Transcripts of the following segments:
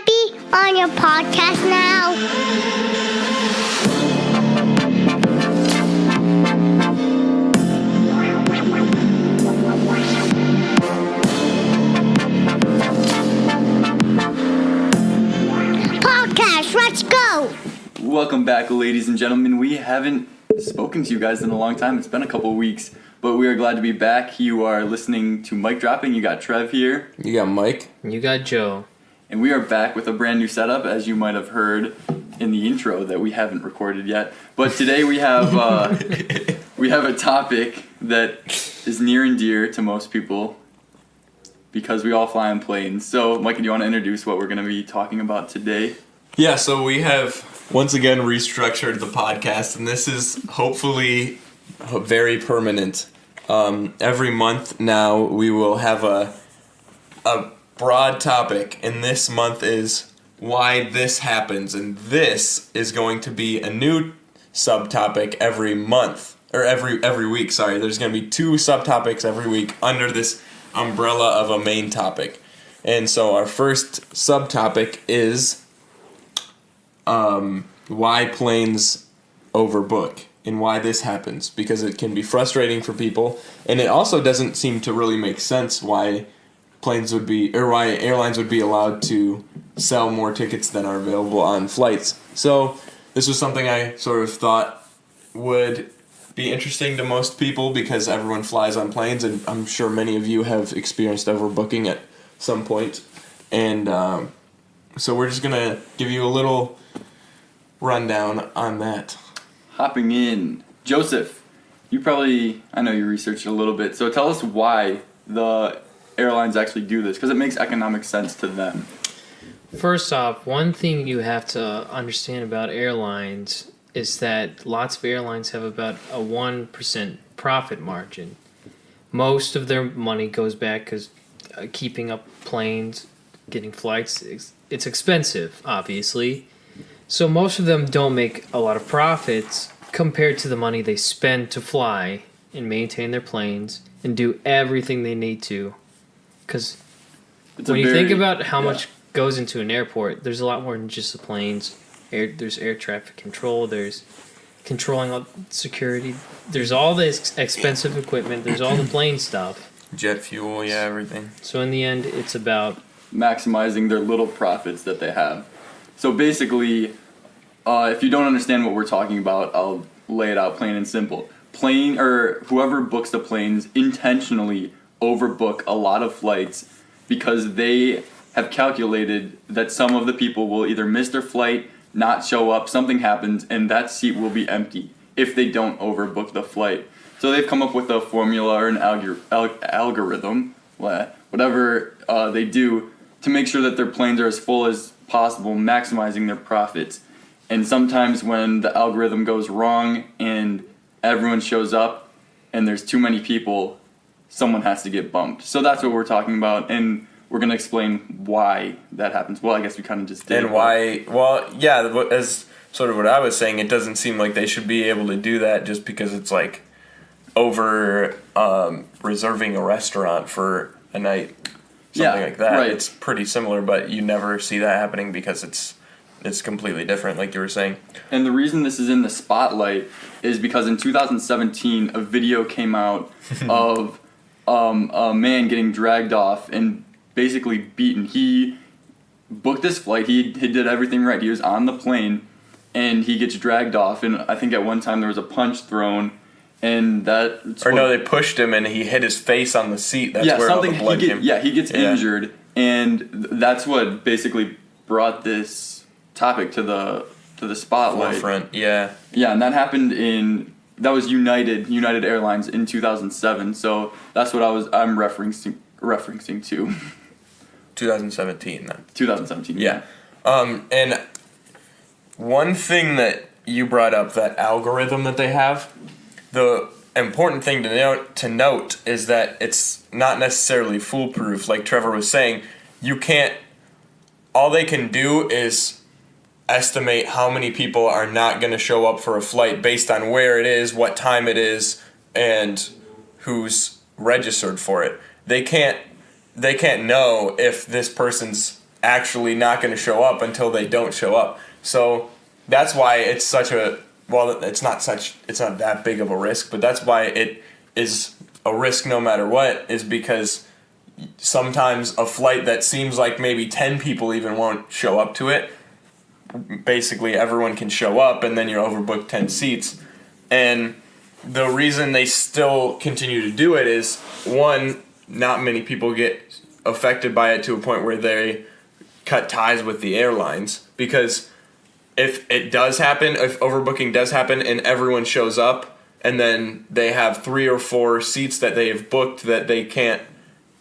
be on your podcast now. Podcast, let's go. Welcome back, ladies and gentlemen. We haven't spoken to you guys in a long time. It's been a couple weeks, but we are glad to be back. You are listening to Mic Dropping. You got Trev here. You got Mike. You got Joe. And we are back with a brand new setup, as you might have heard in the intro that we haven't recorded yet. But today we have a topic that is near and dear to most people because we all fly on planes. So, Mike, do you want to introduce what we're going to be talking about today? Yeah, so we have once again restructured the podcast, and this is hopefully very permanent. Every month now we will have a broad topic, and this month is why this happens, and this is going to be a new subtopic every month, or every week, sorry. There's going to be 2 subtopics every week under this umbrella of a main topic. And so our first subtopic is why planes overbook and why this happens, because it can be frustrating for people, and it also doesn't seem to really make sense why why airlines would be allowed to sell more tickets than are available on flights. So this was something I sort of thought would be interesting to most people because everyone flies on planes, and I'm sure many of you have experienced overbooking at some point. And so we're just gonna give you a little rundown on that. Hopping in. Joseph, I know you researched a little bit, so tell us why the airlines actually do this, because it makes economic sense to them. First off, one thing you have to understand about airlines is that lots of airlines have about a 1% profit margin. Most of their money goes back because keeping up planes, getting flights, it's expensive, obviously. So most of them don't make a lot of profits compared to the money they spend to fly and maintain their planes and do everything they need to. Because when you think about how much goes into an airport, there's a lot more than just the planes. There's air traffic control, there's controlling all security, there's all this expensive equipment, there's all the plane stuff. Jet fuel, yeah, everything. So in the end, it's about maximizing their little profits that they have. So basically, if you don't understand what we're talking about, I'll lay it out plain and simple. Whoever books the planes intentionally overbook a lot of flights because they have calculated that some of the people will either miss their flight, not show up, something happens, and that seat will be empty if they don't overbook the flight. So they've come up with a formula or an algorithm, whatever they do, to make sure that their planes are as full as possible, maximizing their profits. And sometimes when the algorithm goes wrong and everyone shows up and there's too many people, someone has to get bumped. So that's what we're talking about, and we're going to explain why that happens. Well, I guess we kind of just did. And why, as sort of what I was saying, it doesn't seem like they should be able to do that just because it's like over reserving a restaurant for a night, something like that. Right. It's pretty similar, but you never see that happening because it's completely different, like you were saying. And the reason this is in the spotlight is because in 2017, a video came out of a man getting dragged off and basically beaten. He booked this flight. He did everything right. He was on the plane, and he gets dragged off. And I think at one time there was a punch thrown, and they pushed him, and he hit his face on the seat. That's where all the blood came. Yeah, he gets injured, and that's what basically brought this topic to the spotlight. Forefront, yeah. Yeah, and that happened that was United Airlines in 2007. So that's what I'm referencing to. 2017 then. 2017. Yeah. And one thing that you brought up, that algorithm that they have, the important thing to note is that it's not necessarily foolproof. Like Trevor was saying, all they can do is estimate how many people are not going to show up for a flight based on where it is, what time it is, and who's registered for it. They can't know if this person's actually not going to show up until they don't show up. So that's why it's such a, well, it's not that big of a risk, but that's why it is a risk no matter what, is because sometimes a flight that seems like maybe 10 people even won't show up to it, basically everyone can show up, and then you're overbooked 10 seats. And the reason they still continue to do it is, one, not many people get affected by it to a point where they cut ties with the airlines. Because if it does happen, if overbooking does happen and everyone shows up and then they have 3 or 4 seats that they have booked that they can't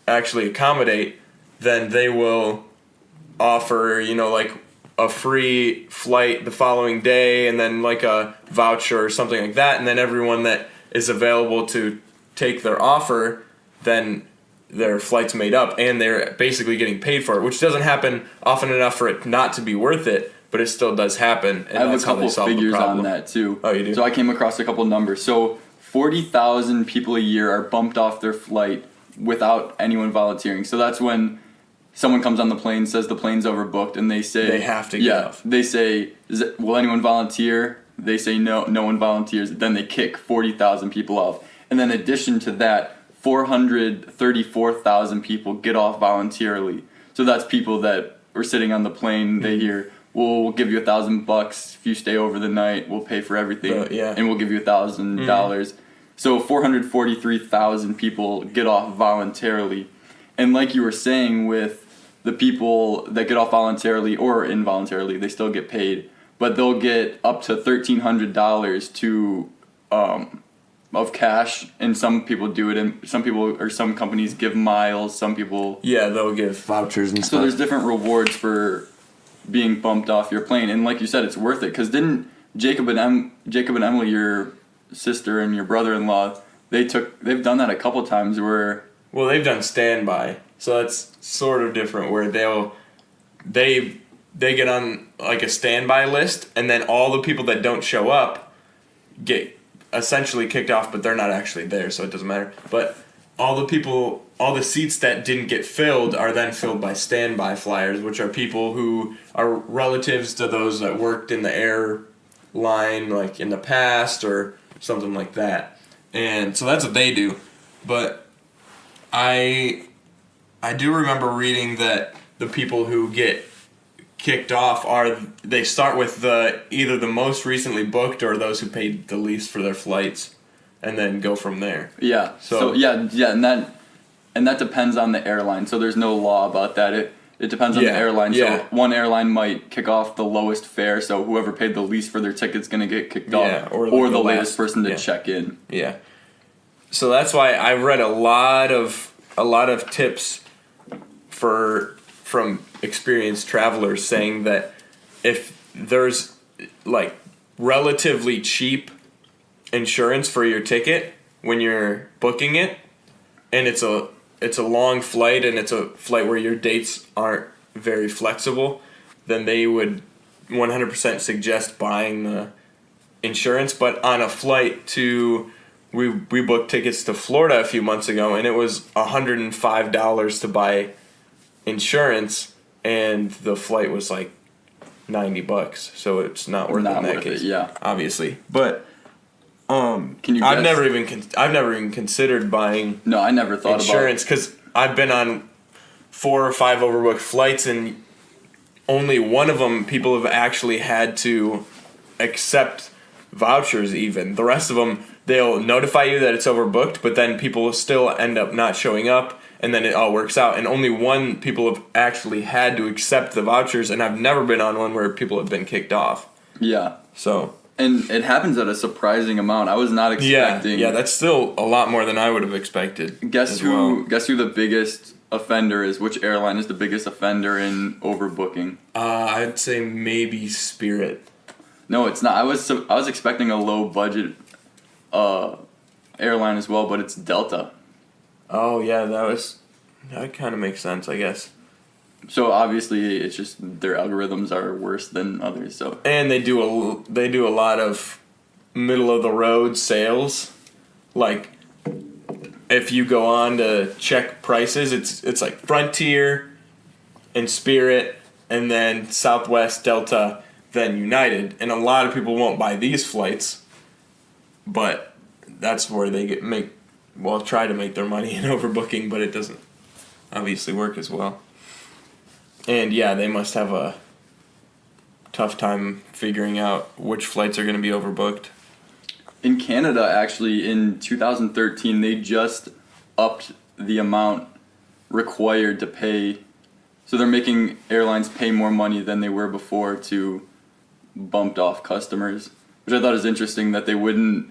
actually accommodate, then they will offer, like a free flight the following day and then like a voucher or something like that. And then everyone that is available to take their offer, then their flight's made up and they're basically getting paid for it, which doesn't happen often enough for it not to be worth it, but it still does happen. And I have a couple figures on that too. Oh, you do? So I came across a couple numbers. So 40,000 people a year are bumped off their flight without anyone volunteering. So that's when someone comes on the plane, says the plane's overbooked, and they say they have to get off. They say, will anyone volunteer? They say no one volunteers. Then they kick 40,000 people off. And then in addition to that, 434,000 people get off voluntarily. So that's people that were sitting on the plane. They hear, well, we'll give you $1,000 if you stay over the night. We'll pay for everything, and we'll give you $1,000. So 443,000 people get off voluntarily. And like you were saying, with the people that get off voluntarily or involuntarily, they still get paid, but they'll get up to $1,300 to of cash, and some people do it, and some companies give miles, some people they'll give vouchers and stuff. So there's different rewards for being bumped off your plane, and like you said, it's worth it, because didn't Jacob and Emily, your sister and your brother-in-law, they've done that a couple times where, well, they've done standby, so that's sort of different, where they get on like a standby list, and then all the people that don't show up get essentially kicked off, but they're not actually there, so it doesn't matter. But all the seats that didn't get filled are then filled by standby flyers, which are people who are relatives to those that worked in the airline, like in the past or something like that. And so that's what they do. But I do remember reading that the people who get kicked off they start with either the most recently booked or those who paid the least for their flights, and then go from there. Yeah. So and that depends on the airline. So there's no law about that. It depends on the airline. Yeah. So one airline might kick off the lowest fare, so whoever paid the least for their ticket's going to get kicked off, or the latest person to check in. Yeah. So that's why I've read a lot of tips from experienced travelers saying that if there's like relatively cheap insurance for your ticket when you're booking it, and it's a long flight and it's a flight where your dates aren't very flexible, then they would 100% suggest buying the insurance. But on a flight we booked tickets to Florida a few months ago, and it was $105 to buy insurance, and the flight was like $90, so it's not worth it in that case. Obviously. But can you? I've never even considered buying. No, I never thought insurance, because I've been on 4 or 5 overbooked flights, and only one of them people have actually had to accept vouchers. Even the rest of them, they'll notify you that it's overbooked, but then people still end up not showing up, and then it all works out. And only one people have actually had to accept the vouchers, and I've never been on one where people have been kicked off. Yeah. So. And it happens at a surprising amount. I was not expecting. Yeah, that's still a lot more than I would have expected. Guess who the biggest offender is? Which airline is the biggest offender in overbooking? I'd say maybe Spirit. No, it's not. I was expecting a low budget airline as well, but it's Delta. Oh yeah, that kind of makes sense, I guess. So obviously, it's just their algorithms are worse than others. So, and they do a lot of middle of the road sales. Like, if you go on to check prices, it's like Frontier and Spirit, and then Southwest, Delta, then United. And a lot of people won't buy these flights, but that's where they try to make their money in overbooking, but it doesn't obviously work as well. And yeah, they must have a tough time figuring out which flights are going to be overbooked. In Canada, actually, in 2013, they just upped the amount required to pay. So they're making airlines pay more money than they were before to bumped off customers, which I thought is interesting that they wouldn't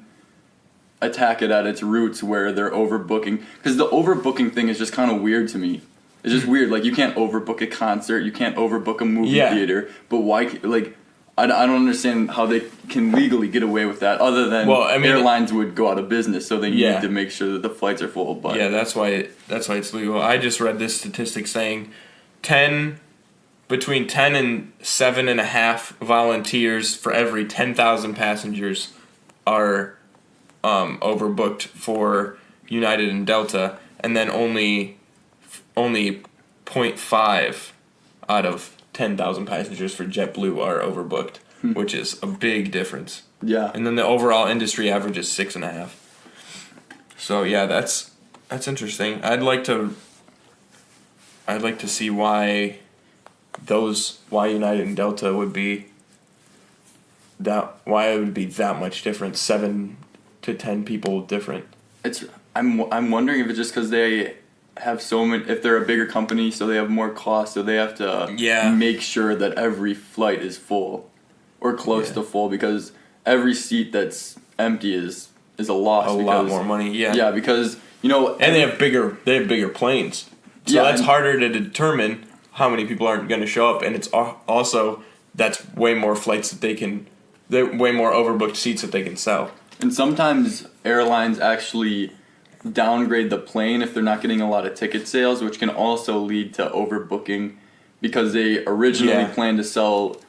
attack it at its roots where they're overbooking. Because the overbooking thing is just kind of weird to me. It's just weird. Like, you can't overbook a concert, you can't overbook a movie theater, but why, like, I don't understand how they can legally get away with that, other than airlines would go out of business, so they need to make sure that the flights are full. But yeah, that's why it's legal. I just read this statistic saying between 10 and 7.5 volunteers for every 10,000 passengers are overbooked for United and Delta, and then only 0.5 out of 10,000 passengers for JetBlue are overbooked, which is a big difference. Yeah. And then the overall industry average is 6.5. So yeah, that's interesting. I'd like to see why United and Delta would be why it would be that much different, 7 to 10 people different. I'm wondering if it's just because they have so many, if they're a bigger company, so they have more costs, so they have to make sure that every flight is full or close to full, because every seat that's empty is a loss. A lot more money. Yeah, because and they have bigger planes, so that's harder to determine how many people aren't going to show up, and it's also that's way more flights they're way more overbooked seats that they can sell. And sometimes airlines actually downgrade the plane if they're not getting a lot of ticket sales, which can also lead to overbooking, because they originally planned to sell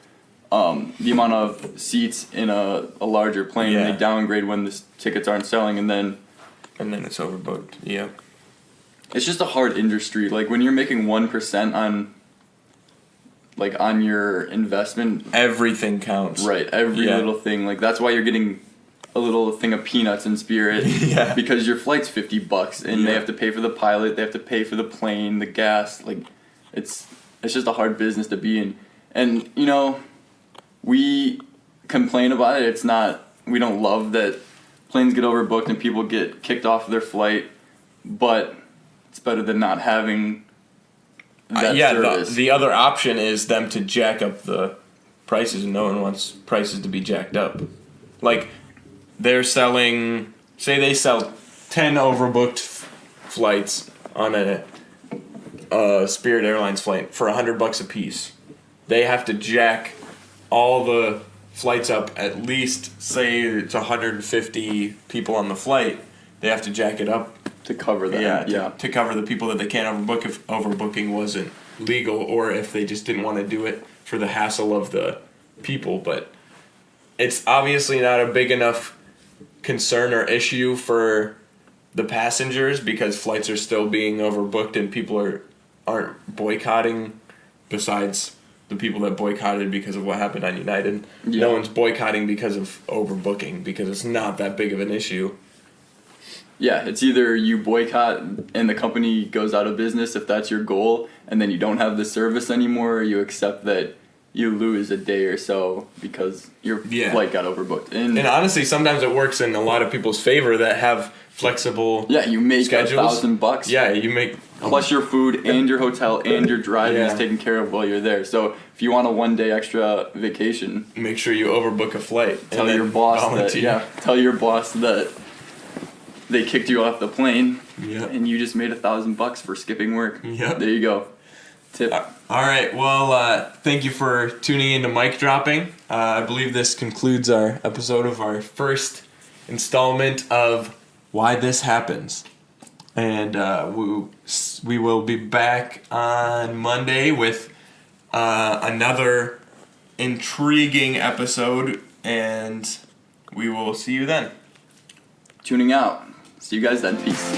the amount of seats in a larger plane, and they downgrade when the tickets aren't selling, and then it's overbooked. Yeah, it's just a hard industry. Like, when you're making 1% on your investment, everything counts. Right, every little thing. Like, that's why you're getting a little thing of peanuts in Spirit, because your flight's $50, and they have to pay for the pilot, they have to pay for the plane, the gas. Like, it's just a hard business to be in. And we complain about it. We don't love that planes get overbooked and people get kicked off their flight, but it's better than not having that service. The other option is them to jack up the prices, and no one wants prices to be jacked up. Like, they're selling, say they sell 10 overbooked flights on a Spirit Airlines flight for $100 a piece. They have to jack all the flights up, at least, say it's 150 people on the flight. They have to jack it up to cover that. To cover the people that they can't overbook if overbooking wasn't legal, or if they just didn't want to do it for the hassle of the people. But it's obviously not a big enough concern or issue for the passengers, because flights are still being overbooked and people aren't boycotting, besides the people that boycotted because of what happened on United. No one's boycotting because of overbooking, because it's not that big of an issue. Yeah, it's either you boycott and the company goes out of business if that's your goal, and then you don't have the service anymore, or you accept that you lose a day or so because your flight got overbooked. And honestly, sometimes it works in a lot of people's favor that have flexible you make schedules. $1,000. Yeah, you make plus your food and your hotel and your driving is taken care of while you're there. So if you want a 1 day extra vacation, make sure you overbook a flight. Tell your boss that they kicked you off the plane, and you just made $1,000 for skipping work. Yep. There you go. Tip. All right. Well, thank you for tuning in to Mic Dropping. I believe this concludes our episode of our first installment of Why This Happens. And we will be back on Monday with another intriguing episode, and we will see you then. Tuning out. See you guys then. Peace.